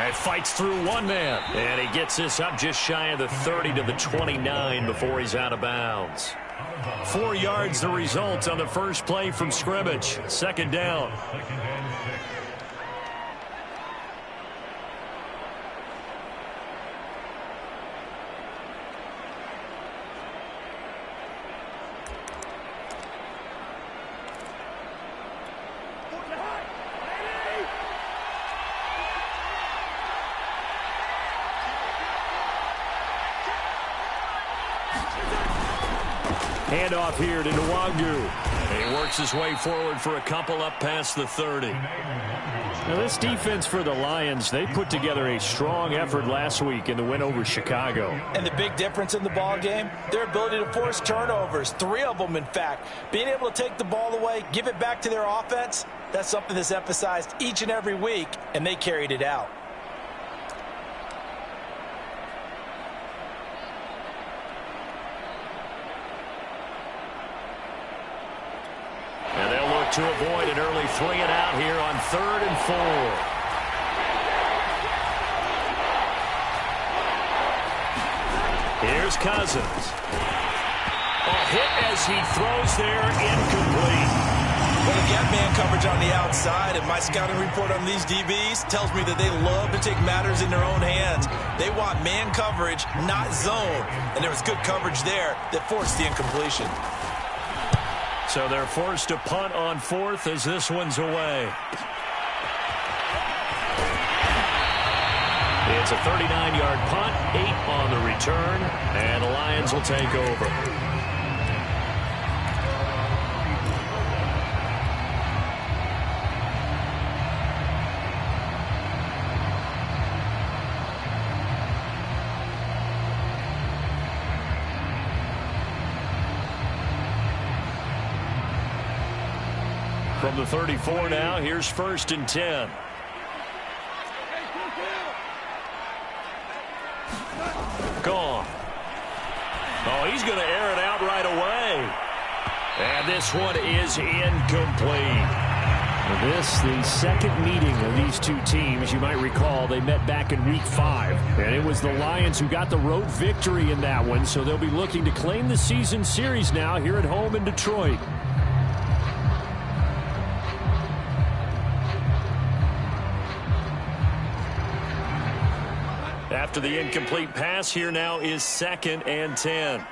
It fights through one man. And he gets this up just shy of the 30 to the 29 before he's out of bounds. 4 yards the result on the first play from scrimmage. Second down. Handoff here to Nwangu. He works his way forward for a couple up past the 30. Now this defense for the Lions, they put together a strong effort last week in the win over Chicago. And the big difference in the ball game, their ability to force turnovers, 3 of them in fact. Being able to take the ball away, give it back to their offense, that's something that's emphasized each and every week, and they carried it out. To avoid an early 3 and out here on 3rd and 4. Here's Cousins. A hit as he throws there, incomplete. Well, they got man coverage on the outside, and my scouting report on these DBs tells me that they love to take matters in their own hands. They want man coverage, not zone. And there was good coverage there that forced the incompletion. So they're forced to punt on 4th as this one's away. It's a 39-yard punt, 8 on the return, and the Lions will take over. From the 34 now, here's 1st and 10. Gone. Oh, he's going to air it out right away. And this one is incomplete. This, the second meeting of these two teams. You might recall they met back in Week 5. And it was the Lions who got the road victory in that one. So they'll be looking to claim the season series now here at home in Detroit. After the incomplete pass, here now is 2nd and 10.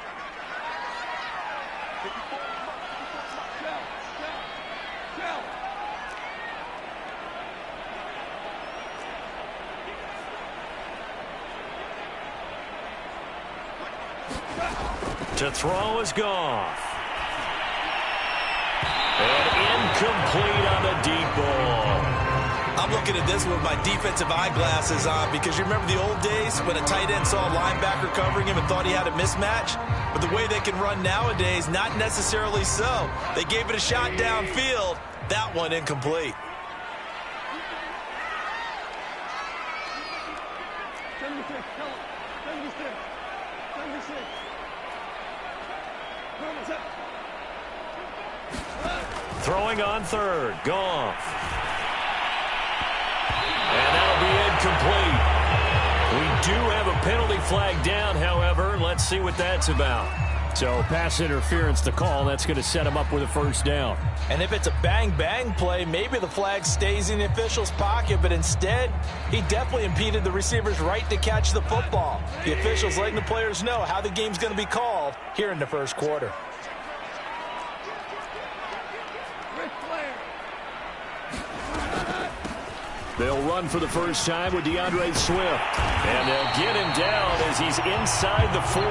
To throw is Goff. And incomplete on the deep ball. I'm looking at this with my defensive eyeglasses on because you remember the old days when a tight end saw a linebacker covering him and thought he had a mismatch? But the way they can run nowadays, not necessarily so. They gave it a shot downfield. That one incomplete. Throwing on 3rd, Goff. And that'll be incomplete. We do have a penalty flag down, however. Let's see what that's about. So pass interference to call. That's going to set him up with a 1st down. And if it's a bang-bang play, maybe the flag stays in the official's pocket, but instead, he definitely impeded the receiver's right to catch the football. The officials letting the players know how the game's going to be called here in the 1st quarter. They'll run for the first time with DeAndre Swift. And they'll get him down as he's inside the 40.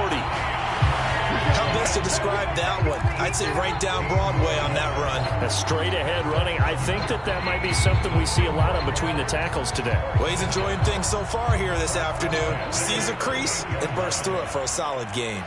How best to describe that one? I'd say right down Broadway on that run. A straight-ahead running. I think that might be something we see a lot of between the tackles today. Well, he's enjoying things so far here this afternoon. Sees a crease and bursts through it for a solid gain.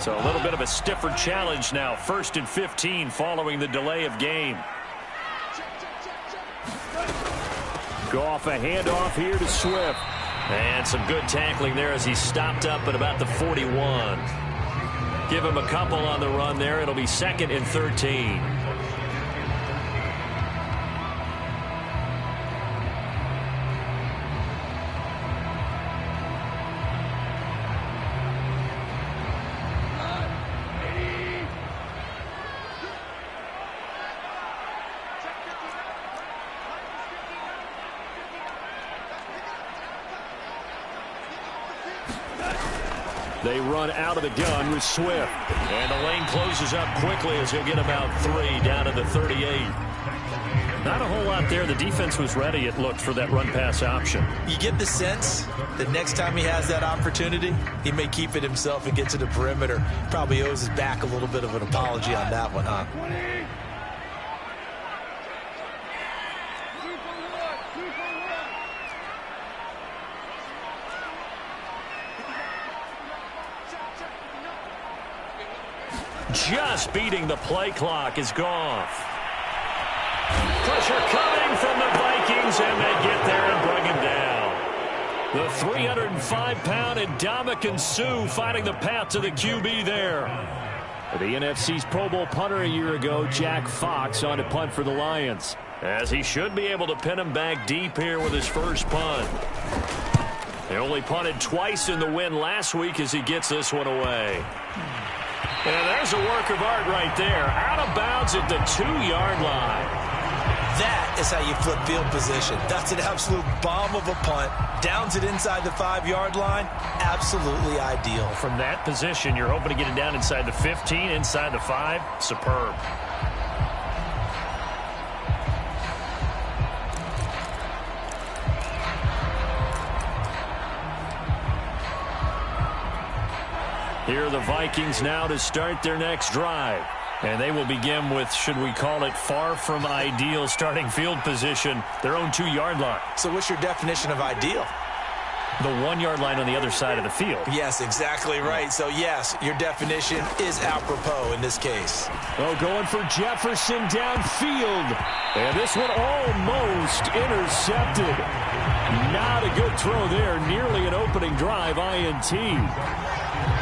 So a little bit of a stiffer challenge now. 1st and 15 following the delay of game. Goff a handoff here to Swift. And some good tackling there as he stopped up at about the 41. Give him a couple on the run there. It'll be 2nd and 13. They run out of the gun with Swift. And the lane closes up quickly as he'll get about 3 down to the 38. Not a whole lot there. The defense was ready, it looked, for that run-pass option. You get the sense that next time he has that opportunity, he may keep it himself and get to the perimeter. Probably owes his back a little bit of an apology on that one, huh? Just beating the play clock is Goff. Pressure coming from the Vikings, and they get there and bring him down. The 305-pound Ndamukong Suh finding the path to the QB there. The NFC's Pro Bowl punter a year ago, Jack Fox, on to punt for the Lions, as he should be able to pin him back deep here with his first punt. They only punted twice in the win last week as he gets this one away. And there's a work of art right there. Out of bounds at the 2-yard line. That is how you flip field position. That's an absolute bomb of a punt. Downs it inside the 5-yard line. Absolutely ideal. From that position, you're hoping to get it down inside the 15, inside the 5. Superb. Here are the Vikings now to start their next drive. And they will begin with, should we call it, far from ideal starting field position, their own 2-yard line. So what's your definition of ideal? The 1-yard line on the other side of the field. Yes, exactly right. So, yes, your definition is apropos in this case. Oh, going for Jefferson downfield. And this one almost intercepted. Not a good throw there. Nearly an opening drive INT.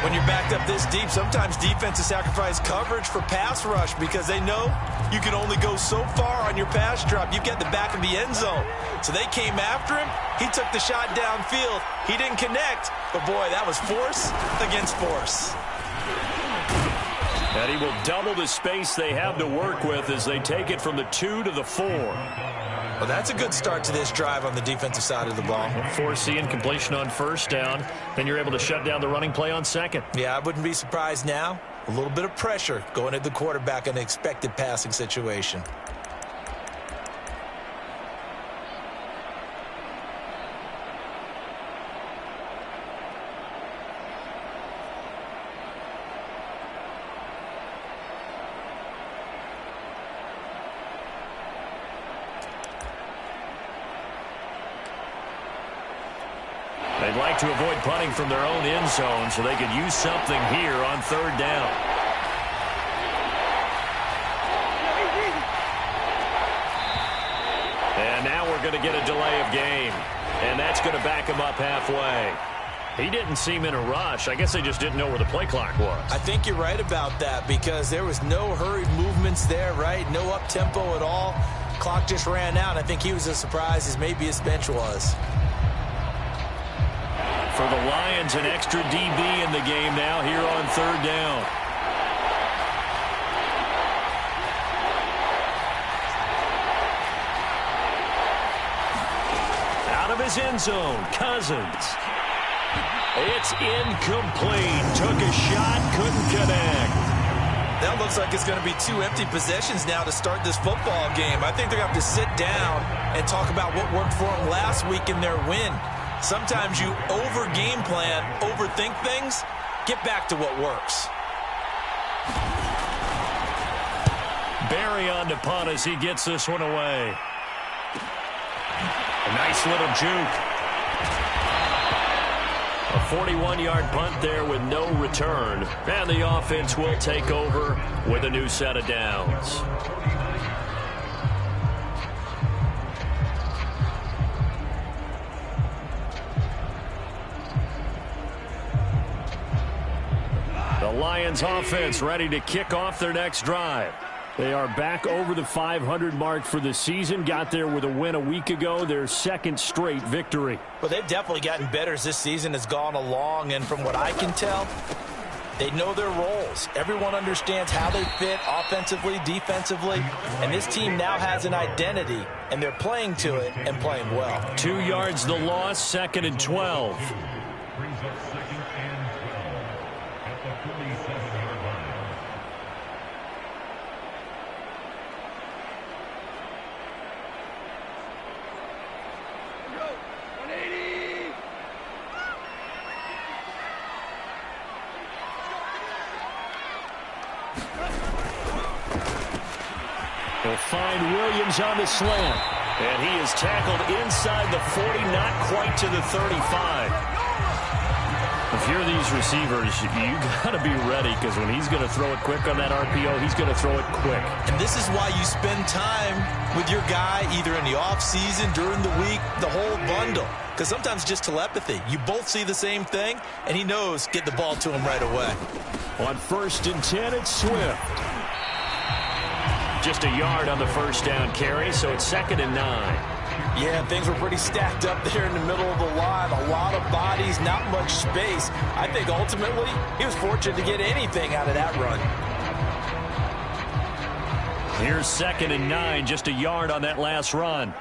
When you're backed up this deep, sometimes defenses sacrifice coverage for pass rush because they know you can only go so far on your pass drop. You've got the back of the end zone. So they came after him. He took the shot downfield. He didn't connect. But, boy, that was force against force. And he will double the space they have to work with as they take it from the 2 to the 4. Well, that's a good start to this drive on the defensive side of the ball. Forcing completion on 1st down. Then you're able to shut down the running play on 2nd. Yeah, I wouldn't be surprised now. A little bit of pressure going at the quarterback in an expected passing situation. They'd like to avoid punting from their own end zone so they could use something here on 3rd down. And now we're going to get a delay of game. And that's going to back him up halfway. He didn't seem in a rush. I guess they just didn't know where the play clock was. I think you're right about that because there was no hurried movements there, right? No up-tempo at all. Clock just ran out. I think he was as surprised as maybe his bench was. For the Lions, an extra DB in the game now here on 3rd down. Out of his end zone, Cousins. It's incomplete. Took a shot, couldn't connect. That looks like it's going to be 2 empty possessions now to start this football game. I think they're going to have to sit down and talk about what worked for them last week in their win. Sometimes you over-game plan, overthink things. Get back to what works. Barry on to punt as he gets this one away. A nice little juke. A 41-yard punt there with no return. And the offense will take over with a new set of downs. The Lions offense ready to kick off their next drive. They are back over the 500 mark for the season. Got there with a win a week ago, their second straight victory. Well, they've definitely gotten better as this season has gone along, and from what I can tell, they know their roles. Everyone understands how they fit offensively, defensively, and this team now has an identity, and they're playing to it and playing well. 2 yards the loss, 2nd and 12. Brings up 2nd and 12 at the 47-yard line. He'll find Williams on the slant. And he is tackled inside the 40, not quite to the 35. If you're these receivers, you got to be ready, because when he's going to throw it quick on that RPO, he's going to throw it quick. And this is why you spend time with your guy either in the offseason, during the week, the whole bundle. Because sometimes just telepathy. You both see the same thing, and he knows get the ball to him right away. On 1st and 10, it's Swift. Just a yard on the first down carry, so it's 2nd and 9. Yeah, things were pretty stacked up there in the middle of the line. A lot of bodies, not much space. I think ultimately he was fortunate to get anything out of that run. Here's 2nd and 9, just a yard on that last run.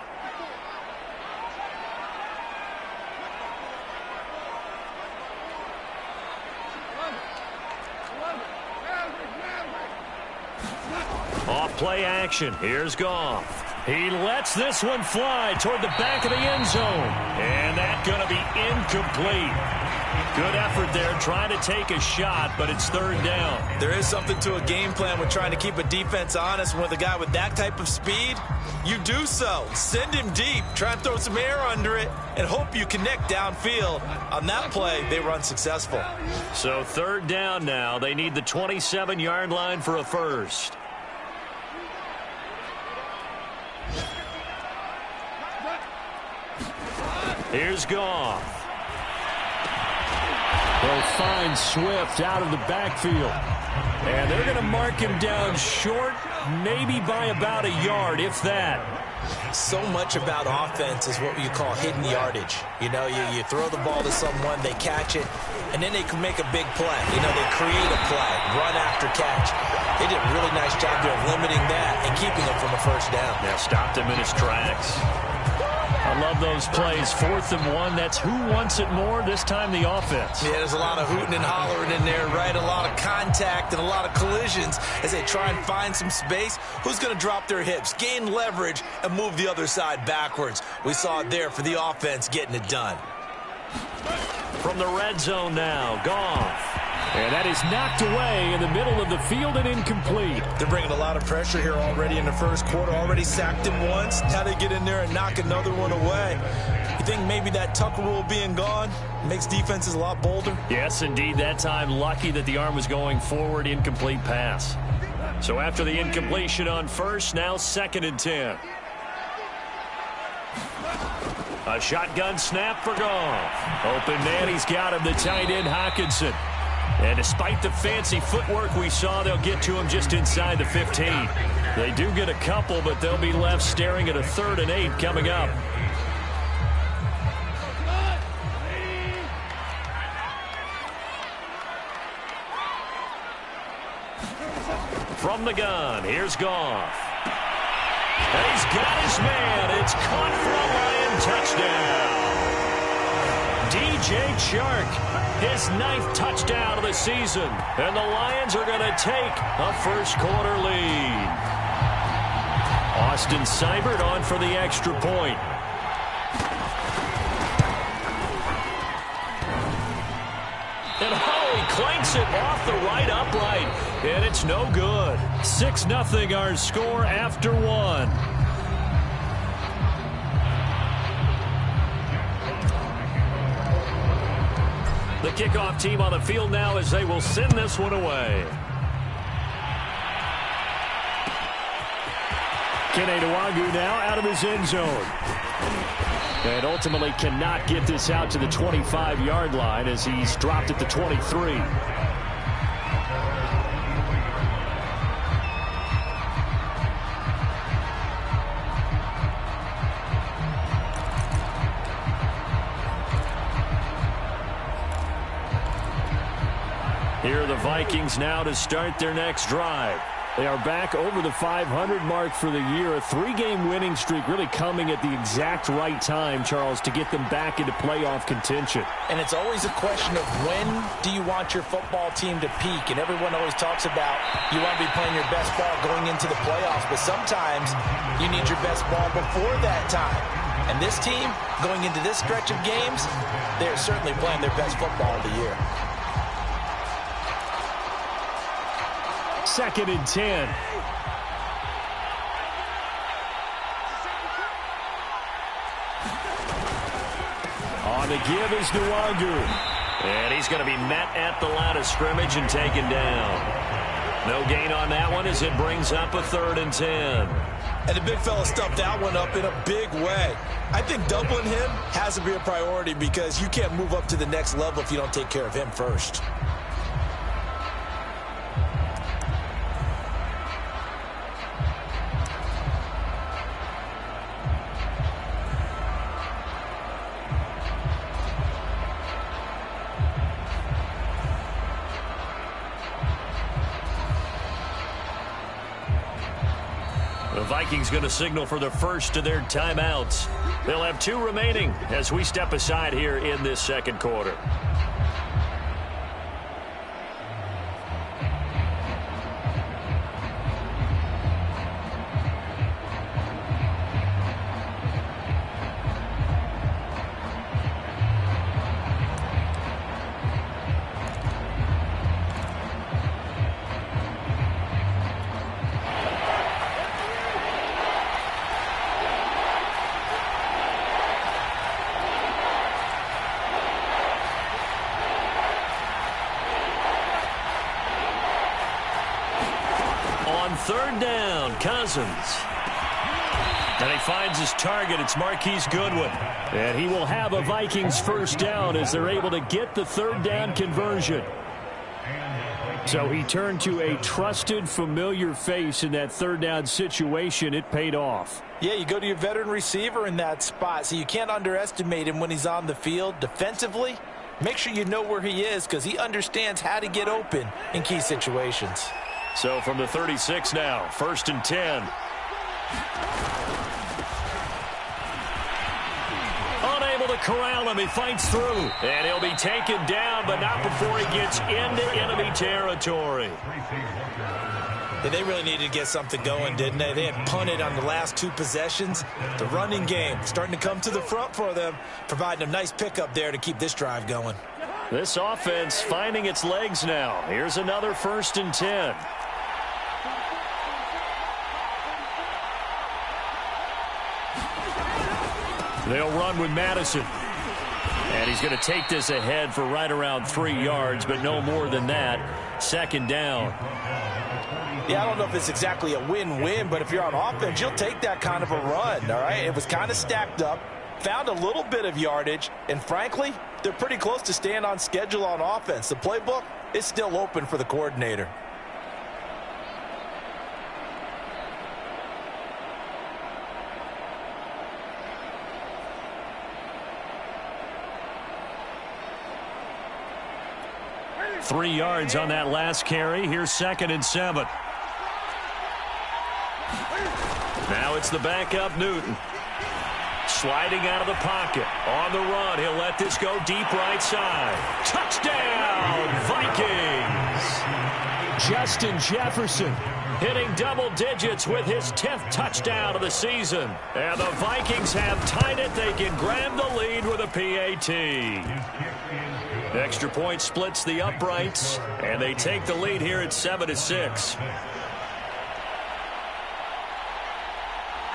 Off play action. Here's Goff. He lets this one fly toward the back of the end zone. And that's going to be incomplete. Good effort there trying to take a shot, but it's 3rd down. There is something to a game plan with trying to keep a defense honest. With a guy with that type of speed, you do so. Send him deep. Try and throw some air under it and hope you connect downfield. On that play, they were unsuccessful. So 3rd down now. They need the 27-yard line for a first. Here's Goff. They'll find Swift out of the backfield. And they're going to mark him down short, maybe by about a yard, if that. So much about offense is what you call hidden yardage. You know, you throw the ball to someone, they catch it, and then they can make a big play. You know, they create a play, run after catch. They did a really nice job there of limiting that and keeping him from a first down. Now stopped him in his tracks. I love those plays. 4th and 1. That's who wants it more, this time the offense. Yeah, there's a lot of hooting and hollering in there, right? A lot of contact and a lot of collisions as they try and find some space. Who's going to drop their hips, gain leverage, and move the other side backwards? We saw it there for the offense getting it done. From the red zone now, Goff. And that is knocked away in the middle of the field and incomplete. They're bringing a lot of pressure here already in the first quarter. Already sacked him once. Now they get in there and knock another one away. You think maybe that Tucker rule being gone makes defenses a lot bolder? Yes, indeed. That time, lucky that the arm was going forward. Incomplete pass. So after the incompletion on first, now 2nd and 10. A shotgun snap for Goff. Open man, he's got him, the tight end Hockenson. And despite the fancy footwork we saw, they'll get to him just inside the 15. They do get a couple, but they'll be left staring at a 3rd and 8 coming up. From the gun, here's Goff. And he's got his man. It's caught for a Lion touchdown. DJ Chark. His 9th touchdown of the season. And the Lions are going to take a first-quarter lead. Austin Seibert on for the extra point. And he clanks it off the right upright. And it's no good. 6-0 our score after 1. The kickoff team on the field now as they will send this one away. Kene Nwangwu now out of his end zone. And ultimately cannot get this out to the 25-yard line as he's dropped at the 23. Here are the Vikings now to start their next drive. They are back over the 500 mark for the year. A 3-game winning streak really coming at the exact right time, Charles, to get them back into playoff contention. And it's always a question of when do you want your football team to peak? And everyone always talks about you want to be playing your best ball going into the playoffs, but sometimes you need your best ball before that time. And this team, going into this stretch of games, they're certainly playing their best football of the year. 2nd and 10. On the give is Nwangwu. And he's going to be met at the line of scrimmage and taken down. No gain on that one as it brings up a 3rd and 10. And the big fella stuffed that one up in a big way. I think doubling him has to be a priority because you can't move up to the next level if you don't take care of him first. The Vikings going to signal for the first of their timeouts. They'll have 2 remaining as we step aside here in this second quarter. On 3rd down, Cousins. And he finds his target. It's Marquise Goodwin. And he will have a Vikings first down as they're able to get the 3rd down conversion. So he turned to a trusted, familiar face in that 3rd down situation. It paid off. Yeah, you go to your veteran receiver in that spot, so you can't underestimate him when he's on the field. Defensively, make sure you know where he is because he understands how to get open in key situations. So from the 36 now, 1st and 10. Unable to corral him. He fights through. And he'll be taken down, but not before he gets into enemy territory. Yeah, they really needed to get something going, didn't they? They had punted on the last 2 possessions. The running game starting to come to the front for them, providing a nice pickup there to keep this drive going. This offense finding its legs now. Here's another 1st and 10. They'll run with Madison. And he's going to take this ahead for right around 3 yards, but no more than that. 2nd down. Yeah, I don't know if it's exactly a win-win, but if you're on offense, you'll take that kind of a run, all right? It was kind of stacked up, found a little bit of yardage, and frankly, they're pretty close to staying on schedule on offense. The playbook is still open for the coordinator. Three yards on that last carry. Here's 2nd and 7. Now it's the backup Newton. Sliding out of the pocket. On the run. He'll let this go deep right side. Touchdown, Vikings! Justin Jefferson hitting double digits with his 10th touchdown of the season. And the Vikings have tied it. They can grab the lead with a PAT. Extra point splits the uprights, and they take the lead here at 7-6.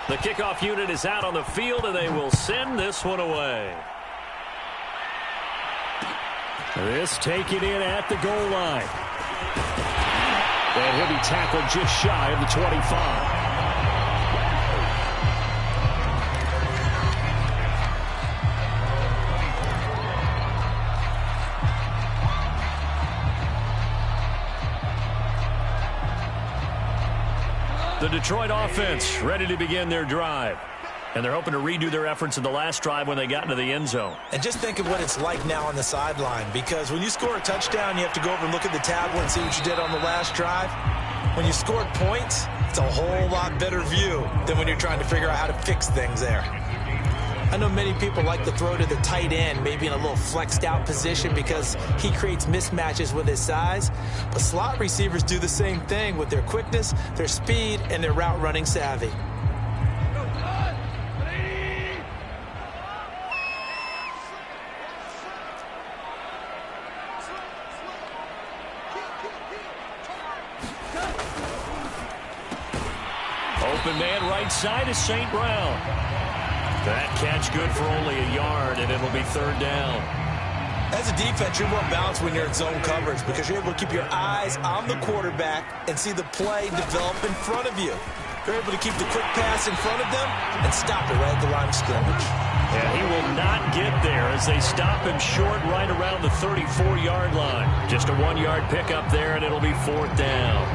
The kickoff unit is out on the field, and they will send this one away. This taken in at the goal line. And he'll be tackled just shy of the 25. The Detroit offense ready to begin their drive. And they're hoping to redo their efforts in the last drive when they got into the end zone. And just think of what it's like now on the sideline, because when you score a touchdown, you have to go over and look at the tablet and see what you did on the last drive. When you scored points, it's a whole lot better view than when you're trying to figure out how to fix things there. I know many people like to throw to the tight end, maybe in a little flexed out position because he creates mismatches with his size. But slot receivers do the same thing with their quickness, their speed, and their route running savvy. Open man right side is St. Brown. That catch good for only a yard, and it'll be third down. As a defense, you're more balanced when you're in zone coverage because you're able to keep your eyes on the quarterback and see the play develop in front of you. You're able to keep the quick pass in front of them and stop it right at the line of scrimmage. And he will not get there as they stop him short right around the 34-yard line. Just a 1-yard pickup there, and it'll be fourth down.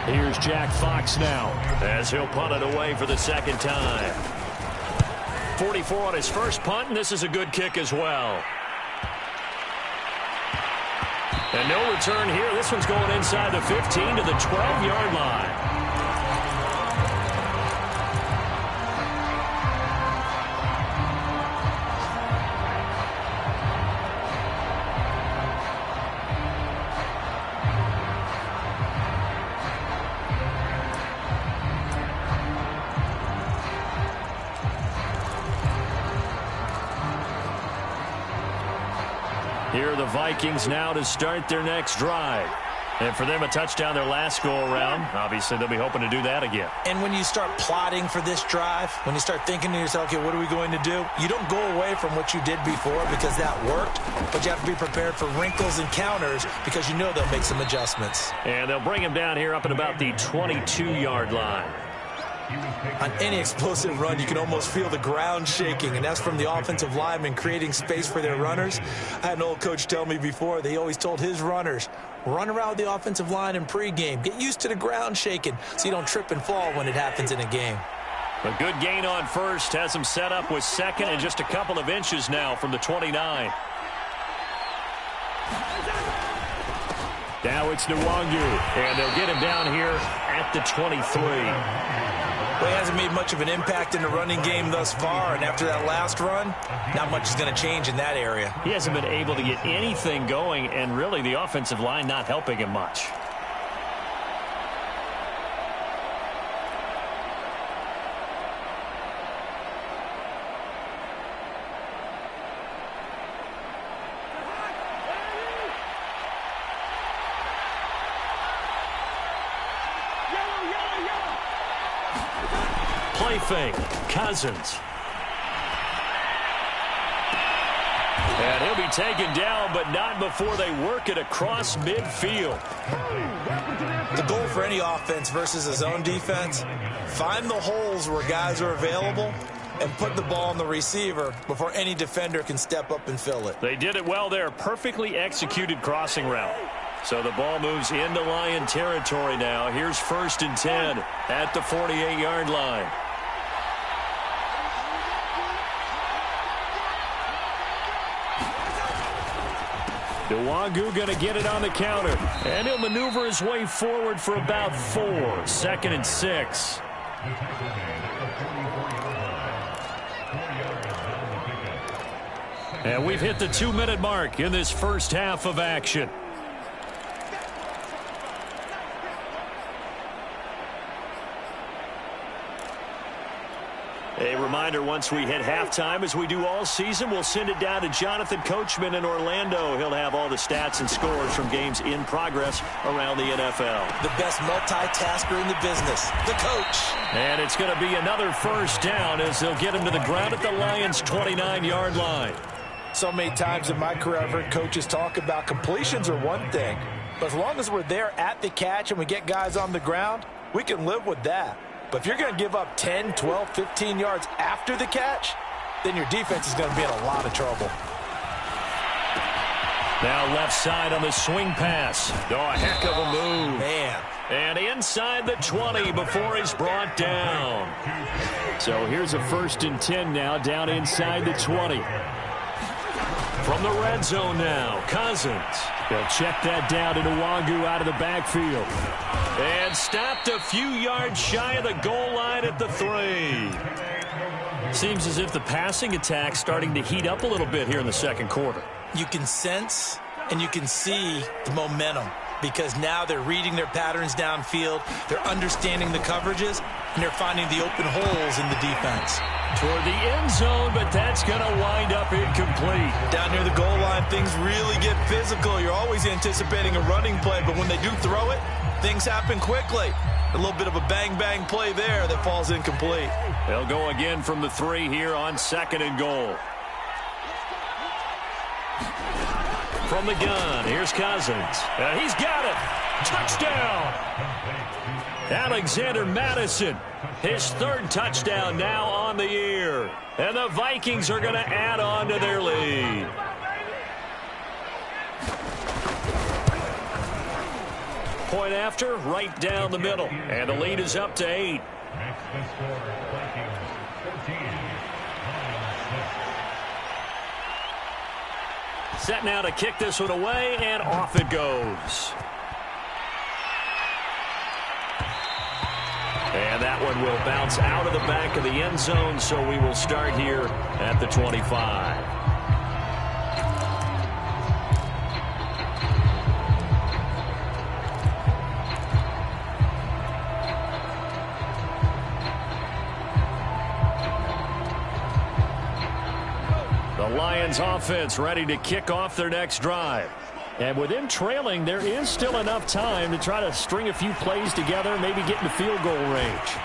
Here's Jack Fox now as he'll punt it away for the second time. 44 on his first punt, and this is a good kick as well. And no return here. This one's going inside the 15 to the 12-yard line. Here are the Vikings now to start their next drive. And for them, a touchdown their last go-around. Obviously, they'll be hoping to do that again. And when you start plotting for this drive, when you start thinking to yourself, okay, what are we going to do? You don't go away from what you did before because that worked, but you have to be prepared for wrinkles and counters because you know they'll make some adjustments. And they'll bring him down here up at about the 22-yard line. On any explosive run, you can almost feel the ground shaking, and that's from the offensive linemen creating space for their runners. I had an old coach tell me before, they always told his runners, run around the offensive line in pregame. Get used to the ground shaking so you don't trip and fall when it happens in a game. A good gain on first has him set up with second and just a couple of inches now from the 29. Now it's Nwangu, and they'll get him down here at the 23. Well, he hasn't made much of an impact in the running game thus far, and after that last run, not much is going to change in that area. He hasn't been able to get anything going, and really the offensive line not helping him much. Play fake, Cousins. And he'll be taken down, but not before they work it across midfield. The goal for any offense versus a zone defense, find the holes where guys are available and put the ball on the receiver before any defender can step up and fill it. They did it well there. Perfectly executed crossing route. So the ball moves into Lion territory now. Here's 1st and 10 at the 48-yard line. Nwangu going to get it on the counter. And he'll maneuver his way forward for about 4. 2nd and 6. And we've hit the 2-minute mark in this first half of action. A reminder, once we hit halftime, as we do all season, we'll send it down to Jonathan Coachman in Orlando. He'll have all the stats and scores from games in progress around the NFL. The best multitasker in the business, the coach. And it's going to be another first down as they'll get him to the ground at the Lions' 29-yard line. So many times in my career, I've heard coaches talk about completions are one thing, but as long as we're there at the catch and we get guys on the ground, we can live with that. But if you're going to give up 10, 12, 15 yards after the catch, then your defense is going to be in a lot of trouble. Now left side on the swing pass. Oh, a heck of a move. Man. And inside the 20 before he's brought down. So here's a 1st and 10 now, down inside the 20. From the red zone now, Cousins. They'll check that down to Nwangu out of the backfield. And stopped a few yards shy of the goal line at the 3. Seems as if the passing attack's starting to heat up a little bit here in the second quarter. You can sense and you can see the momentum because now they're reading their patterns downfield, they're understanding the coverages, and they're finding the open holes in the defense. Toward the end zone, but that's going to wind up incomplete. Down near the goal line, things really get physical. You're always anticipating a running play, but when they do throw it, things happen quickly. A little bit of a bang-bang play there that falls incomplete. They'll go again from the 3 here on 2nd and goal. From the gun, here's Cousins. He's got it. Touchdown. Alexander Madison, his 3rd touchdown now on the year. And the Vikings are going to add on to their lead. Point after, right down the middle. And the lead is up to 8. Next the score, Vikings 14, Lions 6. Set now to kick this one away, and off it goes. And that one will bounce out of the back of the end zone, so we will start here at the 25. The Lions offense ready to kick off their next drive. And with them trailing, there is still enough time to try to string a few plays together, maybe get in the field goal range.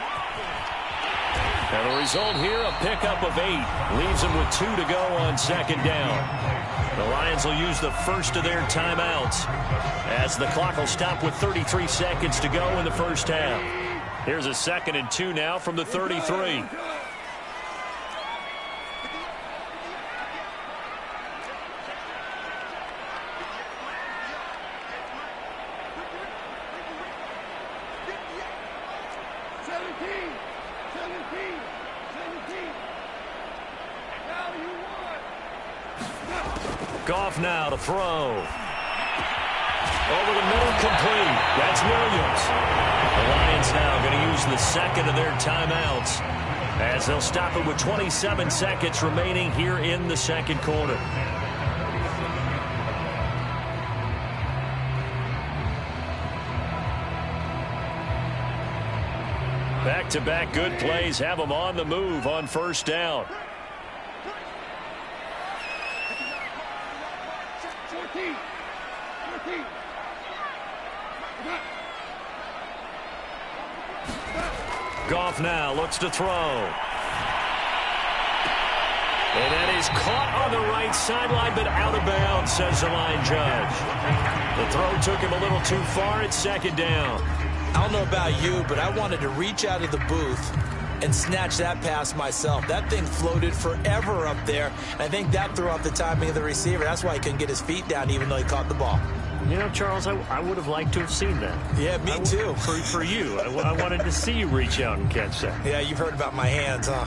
And the result here, a pickup of 8. Leaves them with 2 to go on 2nd down. The Lions will use the first of their timeouts as the clock will stop with 33 seconds to go in the first half. Here's a 2nd and 2 now from the 33. Goff now to throw. Over the middle, complete. That's Williams. The Lions now going to use the 2nd of their timeouts as they'll stop it with 27 seconds remaining here in the second quarter. Back-to-back good plays have them on the move on 1st down. Goff now looks to throw. And that is caught on the right sideline, but out of bounds, says the line judge. The throw took him a little too far. It's 2nd down. I don't know about you, but I wanted to reach out of the booth and snatch that pass myself. That thing floated forever up there. I think that threw off the timing of the receiver. That's why he couldn't get his feet down even though he caught the ball. You know, Charles, I would have liked to have seen that. Yeah, me too. For you. I wanted to see you reach out and catch that. Yeah, you've heard about my hands, huh?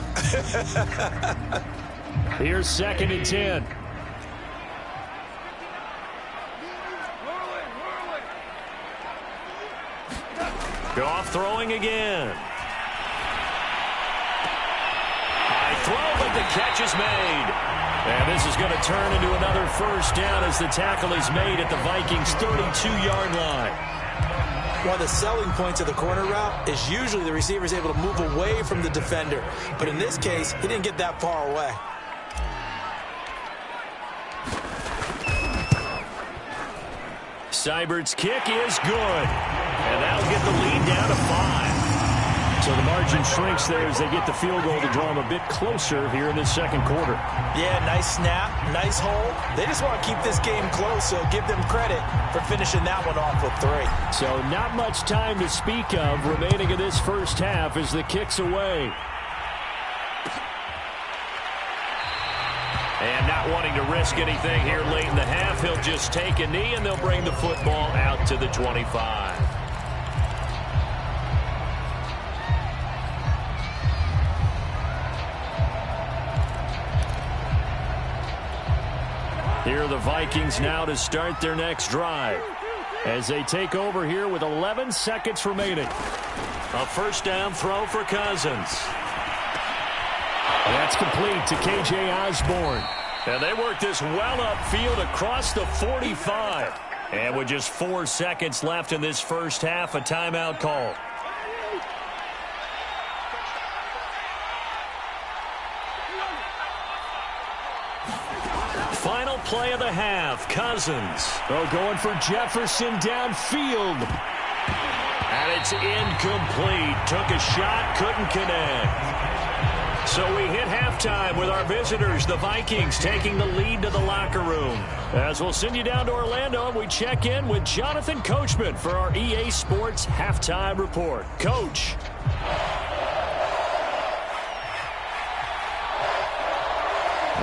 Here's 2nd and 10. Goff throwing again. High throw, but the catch is made. And this is going to turn into another first down as the tackle is made at the Vikings' 32-yard line. One of the selling points of the corner route is usually the receiver is able to move away from the defender. But in this case, he didn't get that far away. Seibert's kick is good. And that'll get the lead down to 5. So the margin shrinks there as they get the field goal to draw them a bit closer here in this second quarter. Yeah, nice snap, nice hold. They just want to keep this game close, so give them credit for finishing that one off with 3. So not much time to speak of remaining in this first half as the kick's away. And not wanting to risk anything here late in the half, he'll just take a knee and they'll bring the football out to the 25. Here are the Vikings now to start their next drive as they take over here with 11 seconds remaining. A first down throw for Cousins. That's complete to K.J. Osborne. And they work this well upfield across the 45. And with just 4 seconds left in this first half, a timeout call. Final play of the half. Cousins. Oh, going for Jefferson downfield. And it's incomplete. Took a shot, couldn't connect. So we hit halftime with our visitors, the Vikings, taking the lead to the locker room. As we'll send you down to Orlando, and we check in with Jonathan Coachman for our EA Sports Halftime Report. Coach.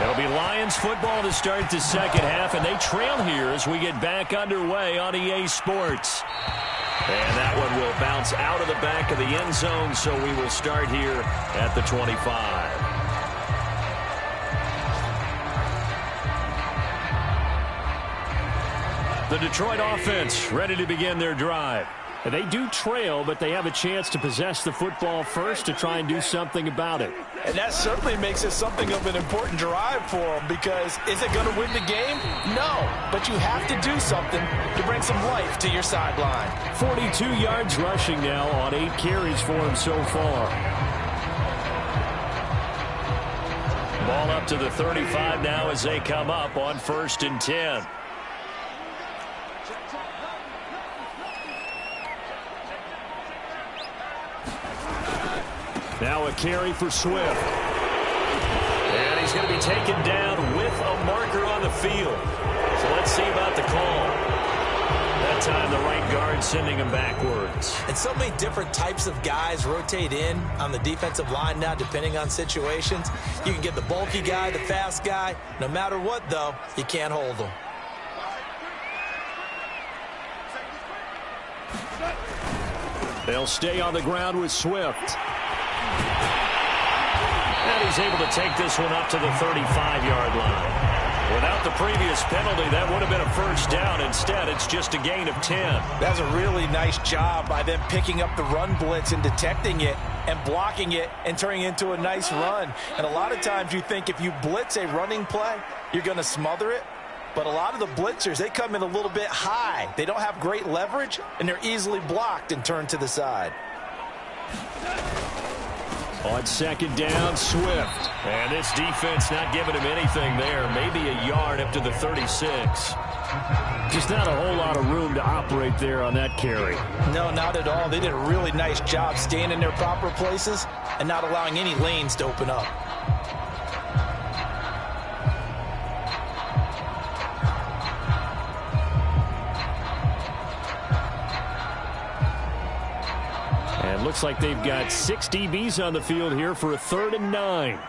It'll be Lions football to start the second half, and they trail here as we get back underway on EA Sports. And that one will bounce out of the back of the end zone, so we will start here at the 25. The Detroit offense ready to begin their drive. They do trail, but they have a chance to possess the football first to try and do something about it. And that certainly makes it something of an important drive for them, because is it going to win the game? No, but you have to do something to bring some life to your sideline. 42 yards rushing now on 8 carries for him so far. Ball up to the 35 now as they come up on 1st and 10. Now a carry for Swift. And he's going to be taken down with a marker on the field. So let's see about the call. That time the right guard sending him backwards. And so many different types of guys rotate in on the defensive line now depending on situations. You can get the bulky guy, the fast guy. No matter what, though, you can't hold them. They'll stay on the ground with Swift. And he's able to take this one up to the 35-yard line. Without the previous penalty, that would have been a first down. Instead, it's just a gain of 10. That's a really nice job by them picking up the run blitz and detecting it and blocking it and turning it into a nice run. And a lot of times you think if you blitz a running play, you're going to smother it. But a lot of the blitzers, they come in a little bit high. They don't have great leverage, and they're easily blocked and turned to the side. On 2nd down, Swift. And this defense not giving him anything there. Maybe a yard up to the 36. Just not a whole lot of room to operate there on that carry. No, not at all. They did a really nice job staying in their proper places and not allowing any lanes to open up. And looks like they've got 6 DBs on the field here for a 3rd and 9.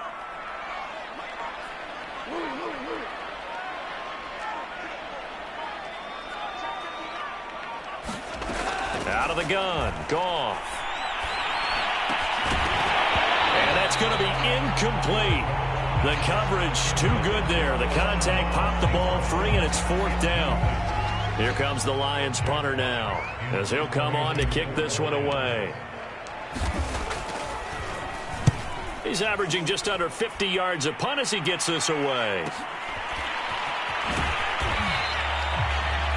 Out of the gun, Goff. And that's going to be incomplete. The coverage too good there. The contact popped the ball free, and it's 4th down. Here comes the Lions punter now, as he'll come on to kick this one away. He's averaging just under 50 yards a punt as he gets this away.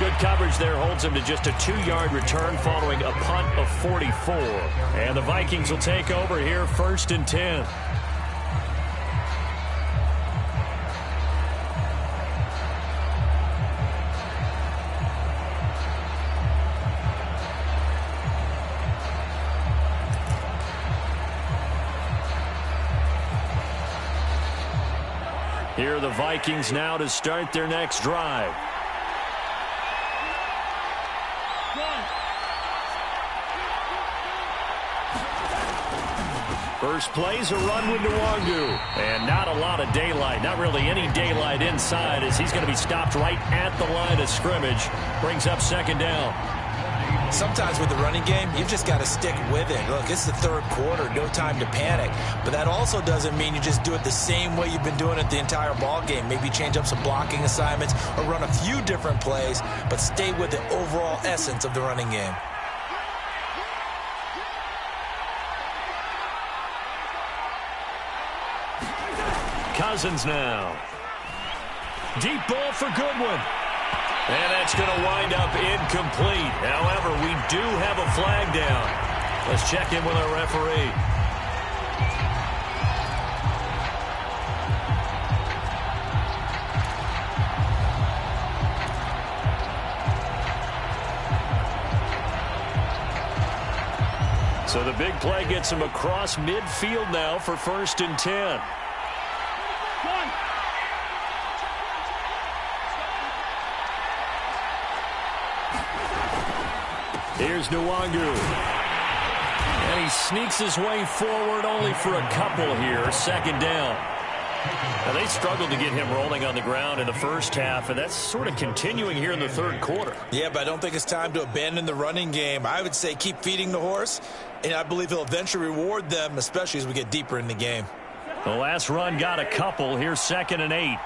Good coverage there holds him to just a 2-yard return following a punt of 44. And the Vikings will take over here 1st and 10. Here are the Vikings now to start their next drive. First play's a run with Nwangu. And not a lot of daylight. Not really any daylight inside as he's going to be stopped right at the line of scrimmage. Brings up 2nd down. Sometimes with the running game, you've just got to stick with it. Look, it's the 3rd quarter, no time to panic. But that also doesn't mean you just do it the same way you've been doing it the entire ball game. Maybe change up some blocking assignments or run a few different plays, but stay with the overall essence of the running game. Cousins now. Deep ball for Goodwin. And that's going to wind up incomplete. However, we do have a flag down. Let's check in with our referee. So the big play gets him across midfield now for 1st and 10. Here's Nwangu. And he sneaks his way forward only for a couple here. 2nd down. Now they struggled to get him rolling on the ground in the first half, and that's sort of continuing here in the 3rd quarter. Yeah, but I don't think it's time to abandon the running game. I would say keep feeding the horse, and I believe he'll eventually reward them, especially as we get deeper in the game. The last run got a couple. Here's 2nd and 8.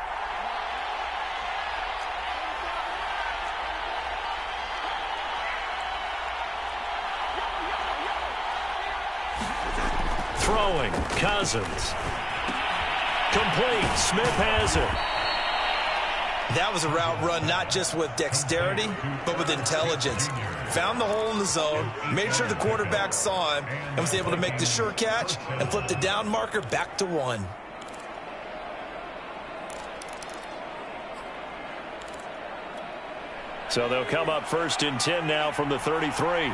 Throwing, Cousins. Complete, Smith has it. That was a route run not just with dexterity, but with intelligence. Found the hole in the zone, made sure the quarterback saw him, and was able to make the sure catch and flip the down marker back to 1. So they'll come up 1st and 10 now from the 33.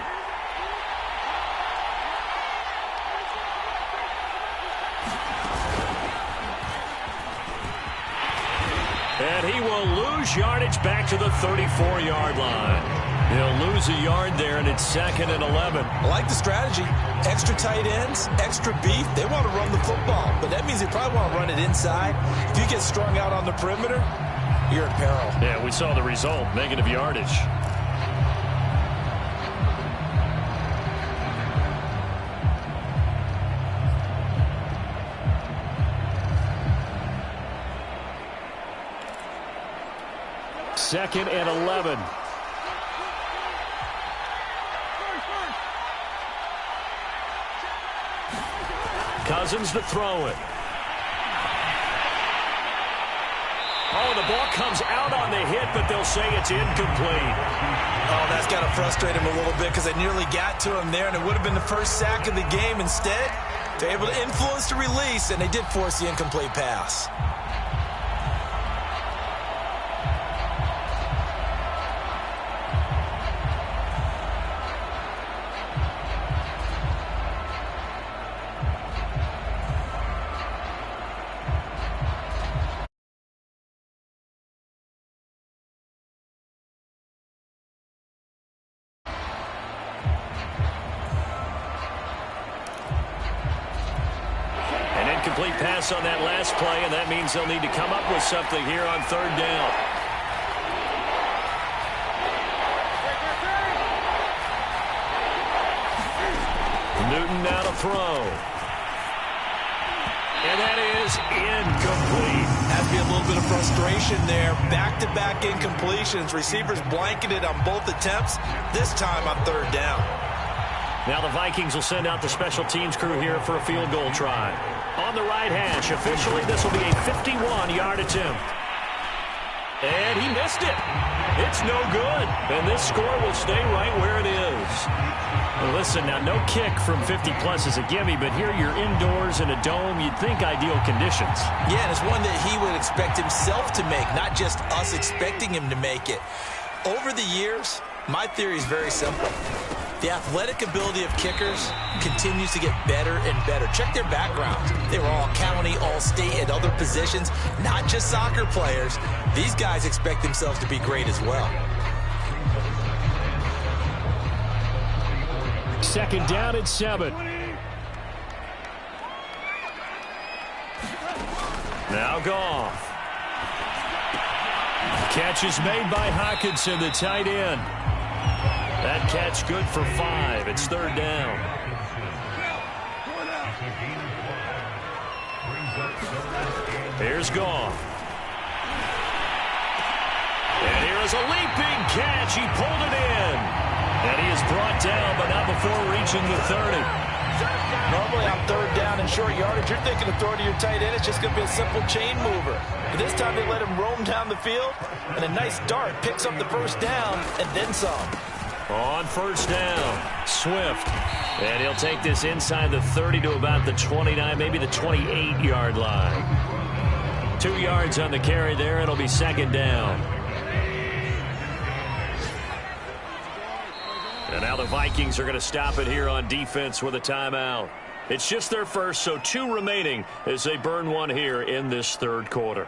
And he will lose yardage back to the 34-yard line. He'll lose a yard there, and it's 2nd and 11. I like the strategy. Extra tight ends, extra beef. They want to run the football, but that means they probably want to run it inside. If you get strung out on the perimeter, you're in peril. Yeah, we saw the result, negative yardage. Second and 11. Cousins to throw it. Oh, the ball comes out on the hit, but they'll say it's incomplete. Oh, that's got to frustrate him a little bit because they nearly got to him there, and it would have been the first sack of the game. Instead, they're able to influence the release, and they did force the incomplete pass. Incomplete pass on that last play, and that means they'll need to come up with something here on 3rd down. Newton now to throw. And that is incomplete. Has to be a little bit of frustration there. Back-to-back incompletions. Receivers blanketed on both attempts, this time on 3rd down. Now the Vikings will send out the special teams crew here for a field goal try. On the right hash, officially this will be a 51-yard attempt. And he missed it. It's no good. And this score will stay right where it is. Well, listen, now no kick from 50-plus is a gimme, but here you're indoors in a dome. You'd think ideal conditions. Yeah, and it's one that he would expect himself to make, not just us expecting him to make it. Over the years, my theory is very simple. The athletic ability of kickers continues to get better and better. Check their backgrounds. They were all county, all state, and other positions, not just soccer players. These guys expect themselves to be great as well. Second down and 7. Now Goff. Catch is made by Hockenson, the tight end. That catch good for 5. It's third down. Here's Goff. And here is a leaping catch. He pulled it in. And he is brought down, but not before reaching the 30. Normally on third down and short yardage, you're thinking of throwing to your tight end. It's just going to be a simple chain mover. But this time they let him roam down the field, and a nice dart picks up the first down and then some. On first down, Swift. And he'll take this inside the 30 to about the 29, maybe the 28-yard line. 2 yards on the carry there. It'll be second down. And now the Vikings are going to stop it here on defense with a timeout. It's just their first, so 2 remaining as they burn one here in this third quarter.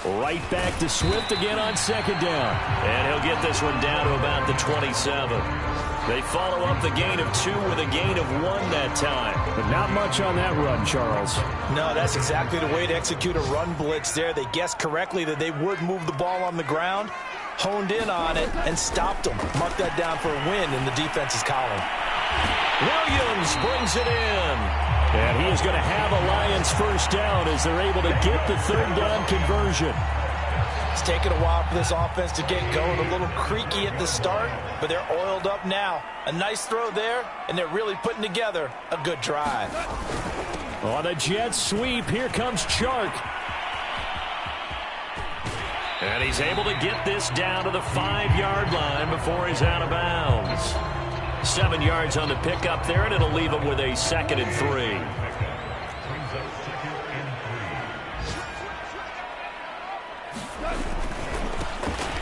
Right back to Swift again on second down. And he'll get this one down to about the 27. They follow up the gain of 2 with a gain of 1 that time. But not much on that run, Charles. No, that's exactly the way to execute a run blitz there. They guessed correctly that they would move the ball on the ground, honed in on it, and stopped them. Mark that down for a win in the defense's column. Williams brings it in. And he is going to have a Lions first down as they're able to get the third down conversion. It's taken a while for this offense to get going. A little creaky at the start, but they're oiled up now. A nice throw there, and they're really putting together a good drive. On a jet sweep, here comes Chark. And he's able to get this down to the 5-yard line before he's out of bounds. 7 yards on the pickup there, and it'll leave him with a 2nd and 3.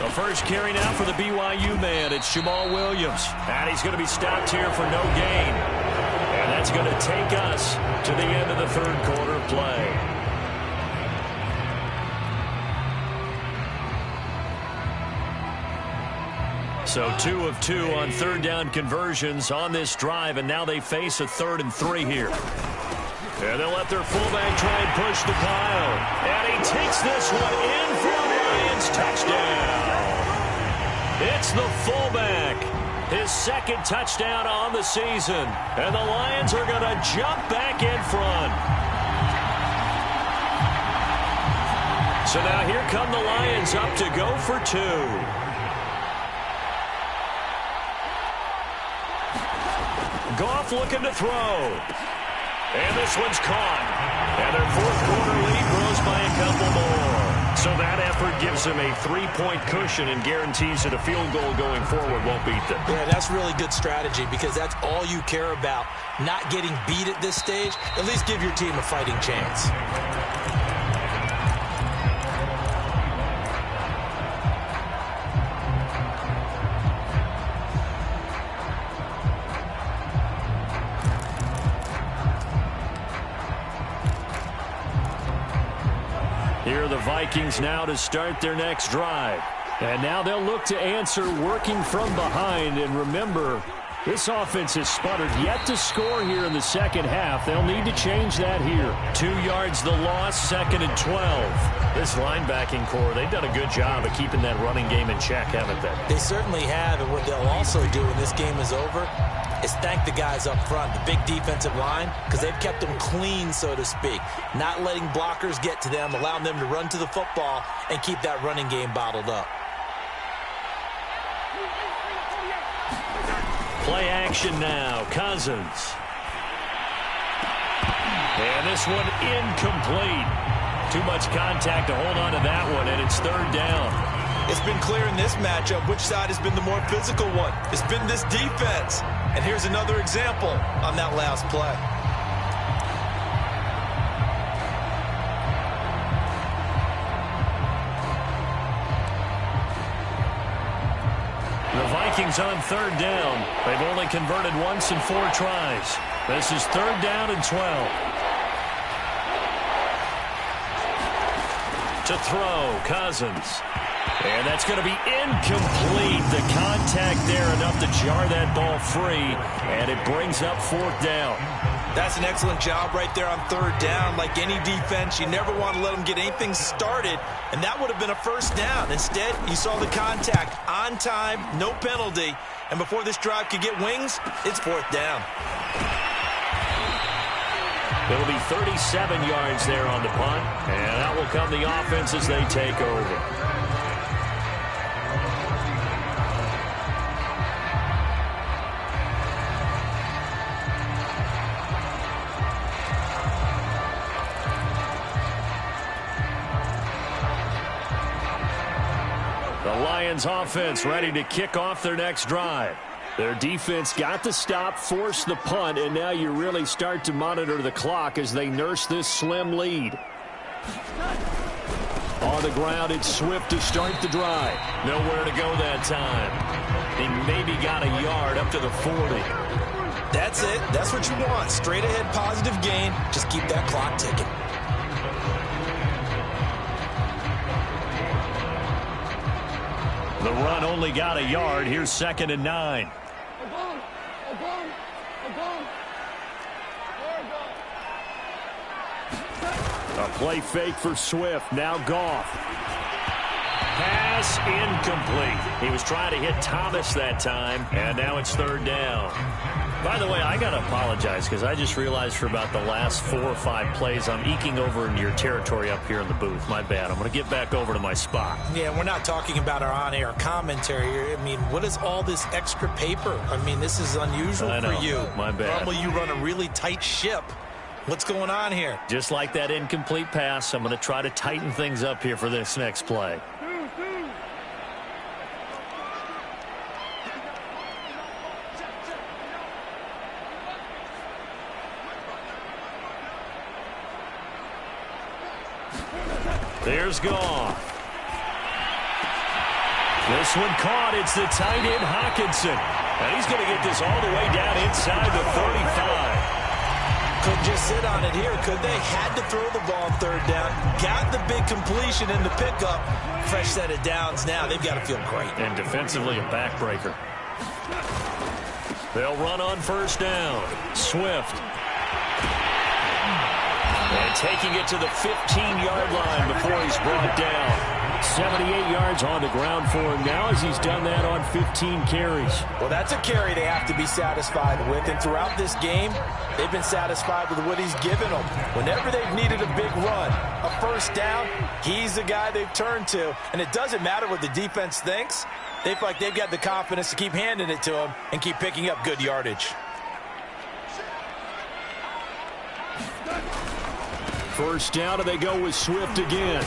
The first carry now for the BYU man. It's Jamal Williams. And he's going to be stopped here for no gain. And that's going to take us to the end of the third quarter of play. So 2 of 2 on third down conversions on this drive, and now they face a 3rd and 3 here. And they'll let their fullback try and push the pile. And he takes this one in for a Lions touchdown. It's the fullback. His 2nd touchdown on the season. And the Lions are going to jump back in front. So now here come the Lions up to go for 2. Goff looking to throw. And this one's caught. And their fourth quarter lead grows by a couple more. So that effort gives them a 3-point cushion and guarantees that a field goal going forward won't beat them. Yeah, that's really good strategy because that's all you care about. Not getting beat at this stage. At least give your team a fighting chance. Here are the Vikings now to start their next drive. And now they'll look to answer working from behind. And remember, this offense has sputtered yet to score here in the second half. They'll need to change that here. 2 yards the loss, 2nd and 12. This linebacking core, they've done a good job of keeping that running game in check, haven't they? They certainly have, and what they'll also do when this game is over, is thank the guys up front, the big defensive line, because they've kept them clean, so to speak, not letting blockers get to them, allowing them to run to the football and keep that running game bottled up. Play action now. Cousins. And this one incomplete. Too much contact to hold on to that one, and it's third down. It's been clear in this matchup which side has been the more physical one. It's been this defense. And here's another example on that last play. The Vikings on third down. They've only converted once in 4 tries. This is third down and 12. To throw, Cousins. And that's going to be incomplete. The contact there enough to jar that ball free, and it brings up fourth down. That's an excellent job right there on third down. Like any defense, you never want to let them get anything started, and that would have been a first down. Instead, you saw the contact on time, no penalty, and before this drive could get wings, it's fourth down. It'll be 37 yards there on the punt, and out will come the offense as they take over. The Lions offense ready to kick off their next drive. Their defense got the stop, forced the punt, and now you really start to monitor the clock as they nurse this slim lead. On the ground, it's Swift to start the drive. Nowhere to go that time. He maybe got a yard up to the 40. That's it. That's what you want. Straight ahead positive gain. Just keep that clock ticking. The run only got a yard. Here's 2nd and 9. A play fake for Swift. Now Goff. Pass incomplete. He was trying to hit Thomas that time, and now it's third down. By the way, I got to apologize because I just realized for about the last 4 or 5 plays, I'm eking over into your territory up here in the booth. My bad. I'm going to get back over to my spot. Yeah, we're not talking about our on-air commentary here. I mean, what is all this extra paper? I mean, this is unusual for you. My bad. Normally you run a really tight ship. What's going on here? Just like that incomplete pass, I'm going to try to tighten things up here for this next play. There's Goff. This one caught. It's the tight end, Hockenson. And he's going to get this all the way down inside the 35. Couldn't just sit on it here, could they? Had to throw the ball on third down. Got the big completion in the pickup. Fresh set of downs now. They've got to feel great. And defensively, a backbreaker. They'll run on first down. Swift. And taking it to the 15-yard line before he's brought down. 78 yards on the ground for him now as he's done that on 15 carries. Well, that's a carry they have to be satisfied with. And throughout this game, they've been satisfied with what he's given them. Whenever they've needed a big run, a first down, he's the guy they've turned to. And it doesn't matter what the defense thinks. They feel like they've got the confidence to keep handing it to him and keep picking up good yardage. First down, and they go with Swift again.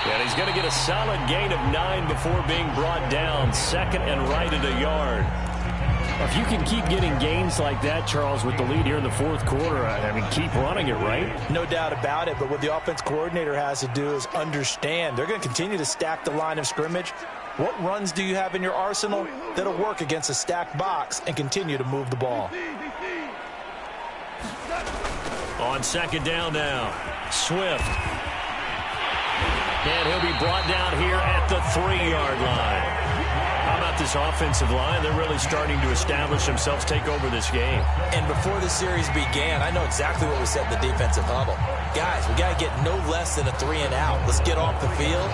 And he's going to get a solid gain of 9 before being brought down. 2nd and right at a yard. If you can keep getting gains like that, Charles, with the lead here in the 4th quarter, I mean, keep running it, right? No doubt about it, but what the offense coordinator has to do is understand. They're going to continue to stack the line of scrimmage. What runs do you have in your arsenal that'll work against a stacked box and continue to move the ball? On 2nd down now, Swift. And he'll be brought down here at the 3-yard line. How about this offensive line? They're really starting to establish themselves, take over this game. And before the series began, I know exactly what was said in the defensive huddle. Guys, we got to get no less than a 3 and out. Let's get off the field.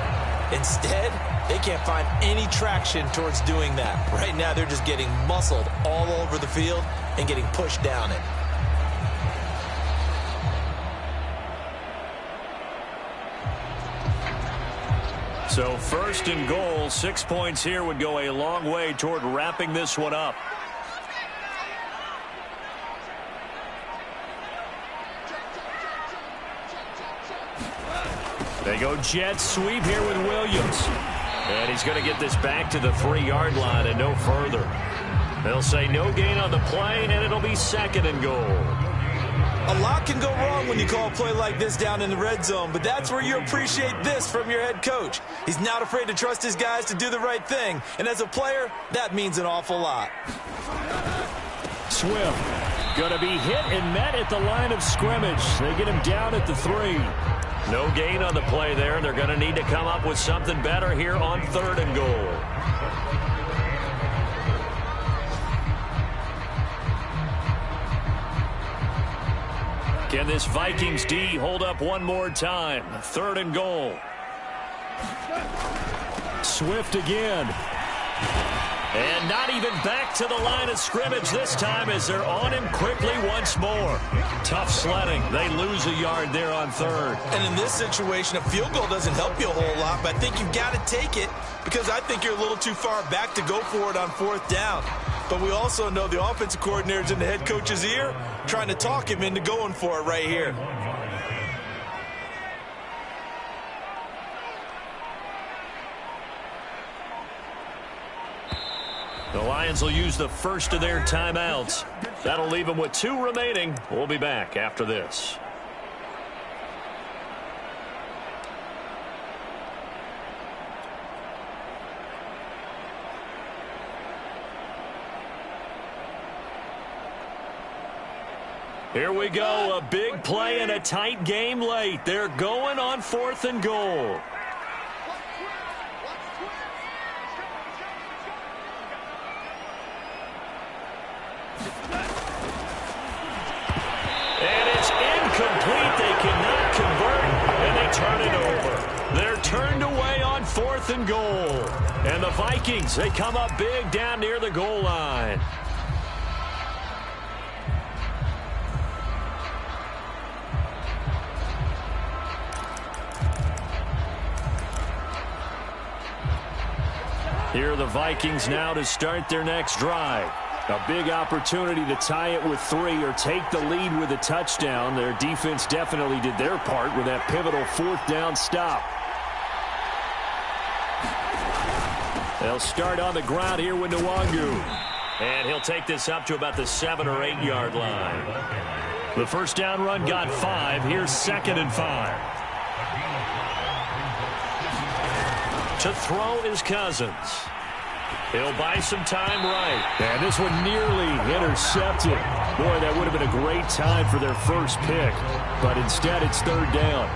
Instead, they can't find any traction towards doing that. Right now, they're just getting muscled all over the field and getting pushed down it. So 1st and goal, 6 points here would go a long way toward wrapping this one up. They go jet sweep here with Williams. And he's going to get this back to the 3-yard line and no further. They'll say no gain on the play, and it'll be 2nd and goal. A lot can go wrong when you call a play like this down in the red zone, but that's where you appreciate this from your head coach. He's not afraid to trust his guys to do the right thing, and as a player, that means an awful lot. Swift going to be hit and met at the line of scrimmage. They get him down at the 3. No gain on the play there, and they're going to need to come up with something better here on 3rd and goal. Can this Vikings D hold up one more time? 3rd and goal. Swift again. And not even back to the line of scrimmage this time as they're on him quickly once more. Tough sledding. They lose a yard there on 3rd. And in this situation, a field goal doesn't help you a whole lot, but I think you've got to take it because I think you're a little too far back to go for it on 4th down. But we also know the offensive coordinator's in the head coach's ear trying to talk him into going for it right here. The Lions will use the first of their timeouts. That'll leave them with 2 remaining. We'll be back after this. Here we go, a big play and a tight game late. They're going on 4th and goal. And it's incomplete. They cannot convert, and they turn it over. They're turned away on 4th and goal. And the Vikings, they come up big down near the goal line. Here are the Vikings now to start their next drive. A big opportunity to tie it with 3 or take the lead with a touchdown. Their defense definitely did their part with that pivotal 4th down stop. They'll start on the ground here with Nwangu. And he'll take this up to about the 7 or 8 yard line. The first down run got 5. Here's 2nd and 5. To throw is Cousins. He'll buy some time right. And this one nearly intercepted. Boy, that would have been a great time for their first pick. But instead, it's 3rd down.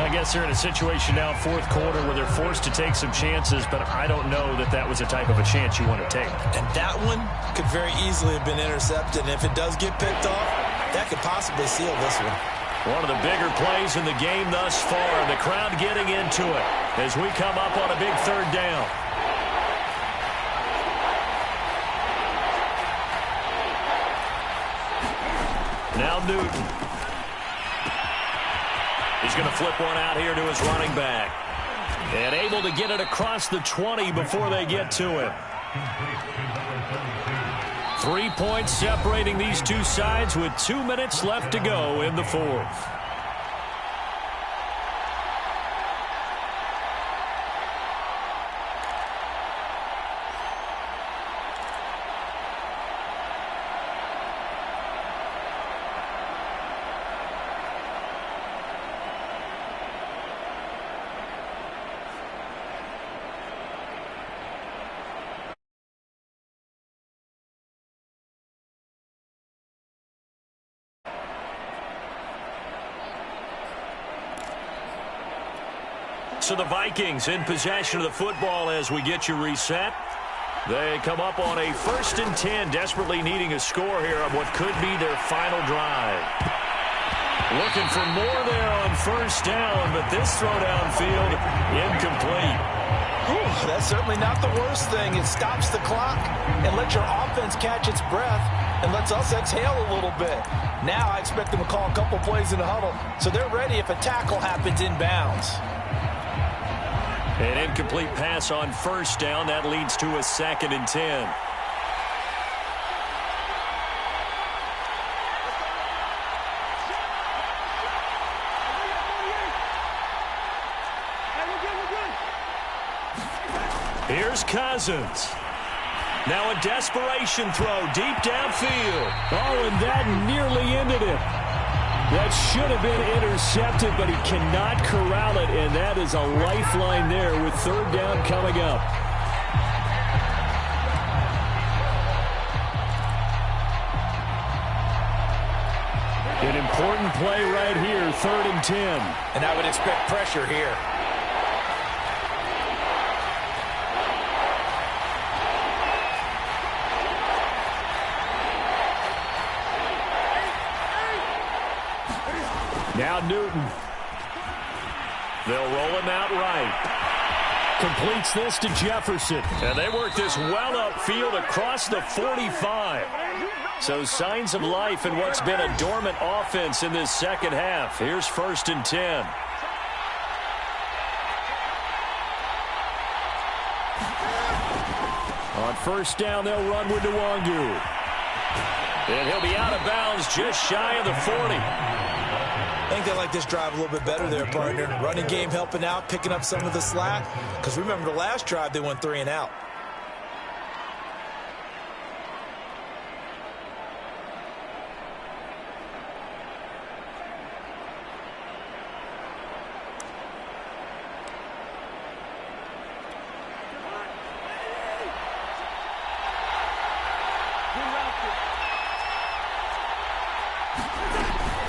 I guess they're in a situation now, 4th quarter, where they're forced to take some chances, but I don't know that that was the type of a chance you want to take. And that one could very easily have been intercepted. And if it does get picked off, that could possibly seal this one. One of the bigger plays in the game thus far. The crowd getting into it as we come up on a big 3rd down. Now Newton. He's going to flip one out here to his running back. And able to get it across the 20 before they get to him. 3 points separating these two sides with 2 minutes left to go in the 4th. So the Vikings in possession of the football as we get you reset. They come up on a 1st and 10, desperately needing a score here on what could be their final drive. Looking for more there on 1st down, but this throw downfield incomplete. Whew, that's certainly not the worst thing. It stops the clock and lets your offense catch its breath and lets us exhale a little bit. Now I expect them to call a couple plays in the huddle so they're ready if a tackle happens inbounds. An incomplete pass on first down. That leads to a 2nd and 10. Here's Cousins. Now a desperation throw deep downfield. Oh, and that nearly ended it. That should have been intercepted, but he cannot corral it, and that is a lifeline there with 3rd down coming up. An important play right here, 3rd and 10. And I would expect pressure here. Now Newton. They'll roll him out right. Completes this to Jefferson. And they work this well upfield across the 45. So signs of life in what's been a dormant offense in this second half. Here's 1st and 10. On 1st down, they'll run with Nwangu. And he'll be out of bounds just shy of the 40. I think they like this drive a little bit better there, partner. Running game helping out, picking up some of the slack. Because remember the last drive, they went 3 and out.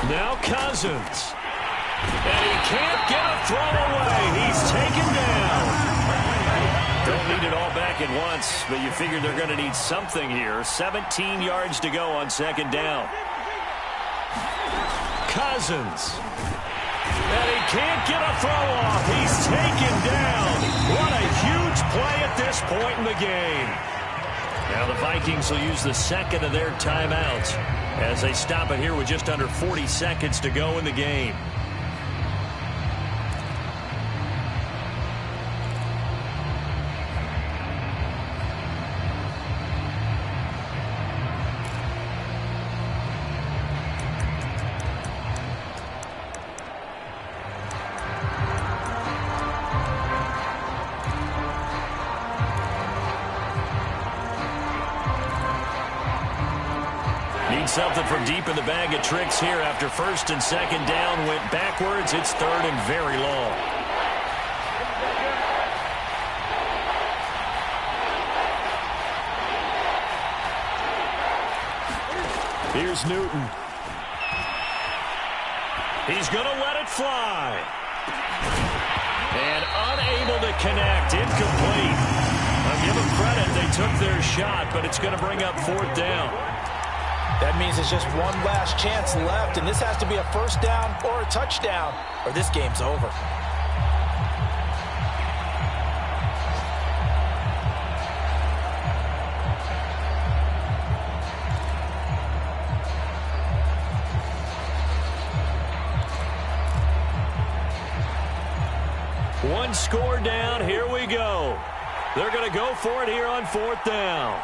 Now Cousins. And he can't get a throw away. He's taken down. Don't need it all back at once, but you figure they're going to need something here. 17 yards to go on 2nd down. Cousins. And he can't get a throw off. He's taken down. What a huge play at this point in the game. Now the Vikings will use the 2nd of their timeouts as they stop it here with just under 40 seconds to go in the game. Something from deep in the bag of tricks here after 1st and 2nd down went backwards. It's 3rd and very long. Here's Newton. He's going to let it fly. And unable to connect. Incomplete. I'll give them credit. They took their shot, but it's going to bring up 4th down. That means it's just one last chance left, and this has to be a 1st down or a touchdown, or this game's over. One score down. Here we go. They're going to go for it here on 4th down.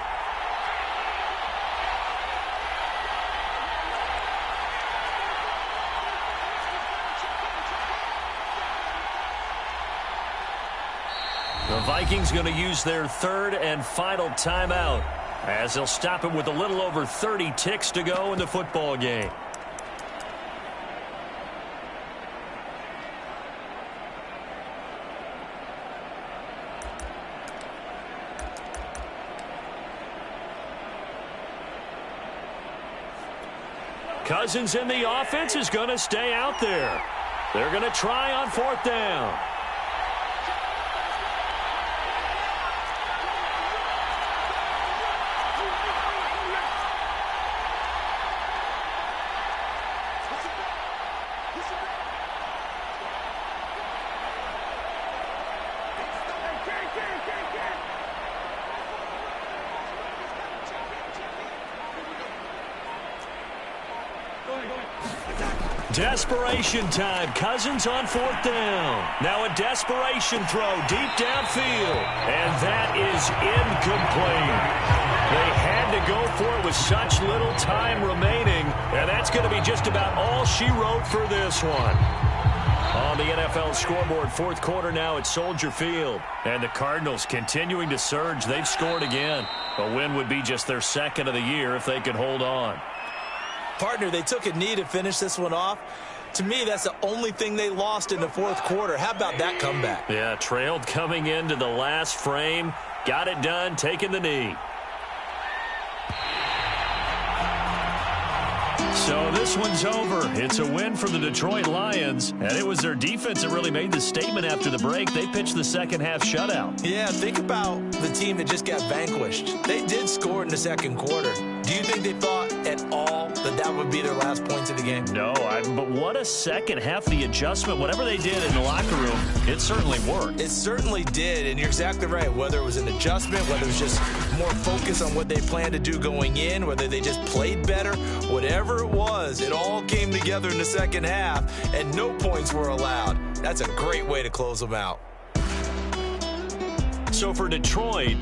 The Vikings going to use their 3rd and final timeout as they'll stop it with a little over 30 ticks to go in the football game. Cousins in the offense is going to stay out there. They're going to try on 4th down. Desperation time. Cousins on 4th down. Now a desperation throw deep downfield. And that is incomplete. They had to go for it with such little time remaining. And that's going to be just about all she wrote for this one. On the NFL scoreboard, 4th quarter now at Soldier Field. And the Cardinals continuing to surge. They've scored again. A win would be just their 2nd of the year if they could hold on. Partner, they took a knee to finish this one off. To me, that's the only thing they lost in the 4th quarter. How about that comeback? Yeah, trailed coming into the last frame. Got it done, taking the knee. So this one's over. It's a win for the Detroit Lions, and it was their defense that really made the statement after the break. They pitched the second half shutout. Yeah, think about the team that just got vanquished. They did score in the 2nd quarter. Do you think they thought at all that that would be their last points of the game? No, but what a second half. The adjustment, whatever they did in the locker room, it certainly worked. It certainly did, and you're exactly right. Whether it was an adjustment, whether it was just more focus on what they planned to do going in, whether they just played better, whatever it was, it all came together in the 2nd half, and no points were allowed. That's a great way to close them out. So for Detroit,